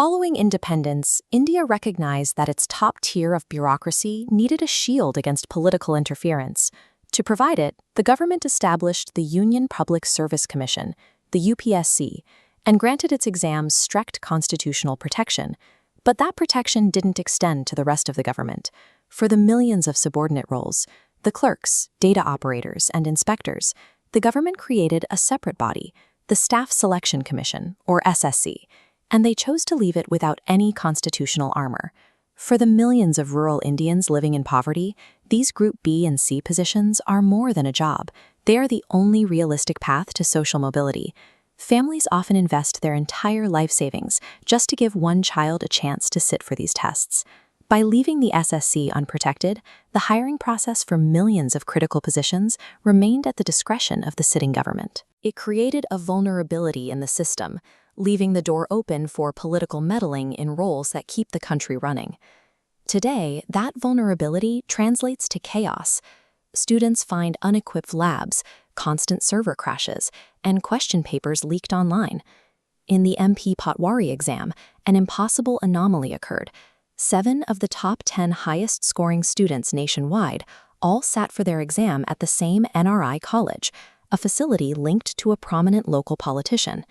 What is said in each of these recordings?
Following independence, India recognized that its top tier of bureaucracy needed a shield against political interference. To provide it, the government established the Union Public Service Commission, the UPSC, and granted its exams strict constitutional protection. But that protection didn't extend to the rest of the government. For the millions of subordinate roles, the clerks, data operators, and inspectors, the government created a separate body, the Staff Selection Commission, or SSC, and they chose to leave it without any constitutional armor. For the millions of rural Indians living in poverty, these Group B and C positions are more than a job. They are the only realistic path to social mobility. Families often invest their entire life savings just to give one child a chance to sit for these tests. By leaving the SSC unprotected, the hiring process for millions of critical positions remained at the discretion of the sitting government. It created a vulnerability in the system, leaving the door open for political meddling in roles that keep the country running. Today, that vulnerability translates to chaos. Students find unequipped labs, constant server crashes, and question papers leaked online. In the MP Patwari exam, an impossible anomaly occurred. 7 of the top 10 highest-scoring students nationwide all sat for their exam at the same NRI college, a facility linked to a prominent local politician.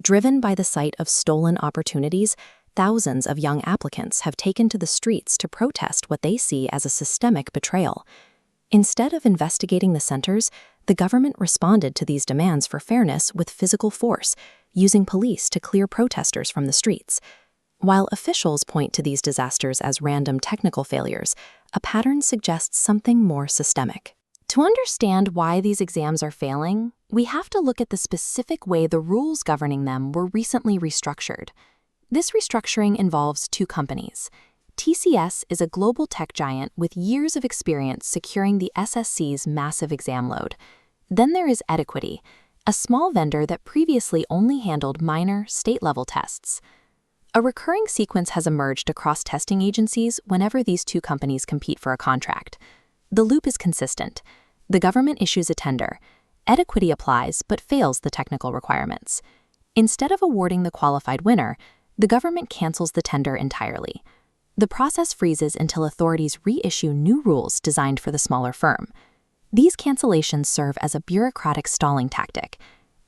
Driven by the sight of stolen opportunities, thousands of young applicants have taken to the streets to protest what they see as a systemic betrayal. Instead of investigating the centers, the government responded to these demands for fairness with physical force, using police to clear protesters from the streets. While officials point to these disasters as random technical failures, a pattern suggests something more systemic. To understand why these exams are failing, we have to look at the specific way the rules governing them were recently restructured. This restructuring involves 2 companies. TCS is a global tech giant with years of experience securing the SSC's massive exam load. Then there is Edequity, a small vendor that previously only handled minor, state-level tests. A recurring sequence has emerged across testing agencies whenever these 2 companies compete for a contract. The loop is consistent. The government issues a tender. Edequity applies but fails the technical requirements. Instead of awarding the qualified winner, the government cancels the tender entirely. The process freezes until authorities reissue new rules designed for the smaller firm. These cancellations serve as a bureaucratic stalling tactic.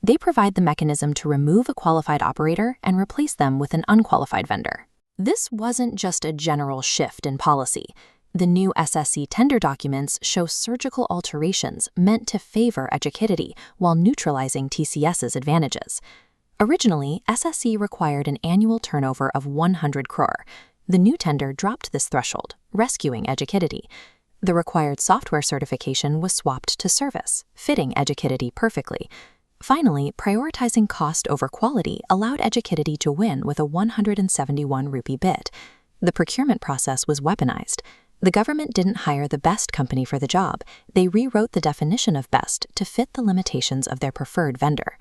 They provide the mechanism to remove a qualified operator and replace them with an unqualified vendor. This wasn't just a general shift in policy. The new SSC tender documents show surgical alterations meant to favor Educatity while neutralizing TCS's advantages. Originally, SSC required an annual turnover of 100 crore. The new tender dropped this threshold, rescuing Educatity. The required software certification was swapped to service, fitting Educatity perfectly. Finally, prioritizing cost over quality allowed Educatity to win with a 171 rupee bid. The procurement process was weaponized. The government didn't hire the best company for the job. They rewrote the definition of best to fit the limitations of their preferred vendor.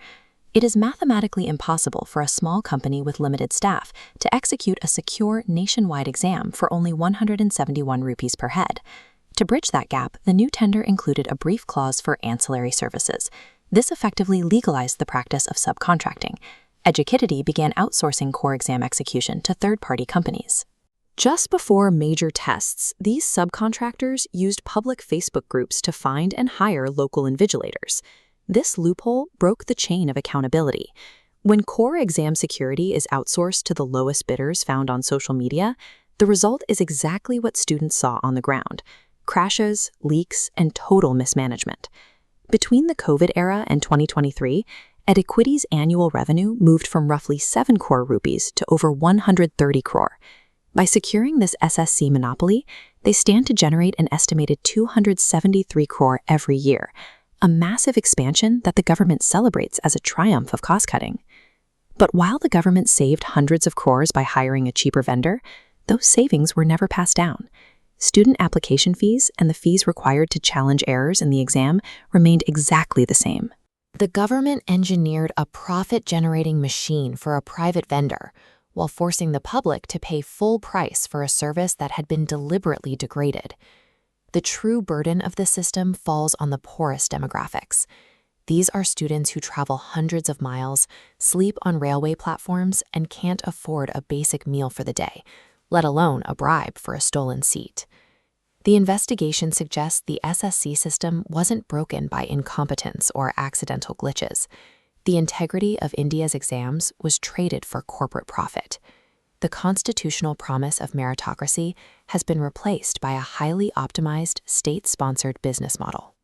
It is mathematically impossible for a small company with limited staff to execute a secure nationwide exam for only 171 rupees per head. To bridge that gap, the new tender included a brief clause for ancillary services. This effectively legalized the practice of subcontracting. Educatity began outsourcing core exam execution to third-party companies. Just before major tests, these subcontractors used public Facebook groups to find and hire local invigilators. This loophole broke the chain of accountability. When core exam security is outsourced to the lowest bidders found on social media, the result is exactly what students saw on the ground: crashes, leaks, and total mismanagement. Between the COVID era and 2023, Edequity's annual revenue moved from roughly 7 crore rupees to over 130 crore. By securing this SSC monopoly, they stand to generate an estimated 273 crore every year, a massive expansion that the government celebrates as a triumph of cost-cutting. But while the government saved hundreds of crores by hiring a cheaper vendor, those savings were never passed down. Student application fees and the fees required to challenge errors in the exam remained exactly the same. The government engineered a profit-generating machine for a private vendor, while forcing the public to pay full price for a service that had been deliberately degraded. The true burden of the system falls on the poorest demographics. These are students who travel hundreds of miles, sleep on railway platforms, and can't afford a basic meal for the day, let alone a bribe for a stolen seat. The investigation suggests the SSC system wasn't broken by incompetence or accidental glitches. The integrity of India's exams was traded for corporate profit. The constitutional promise of meritocracy has been replaced by a highly optimized, state-sponsored business model.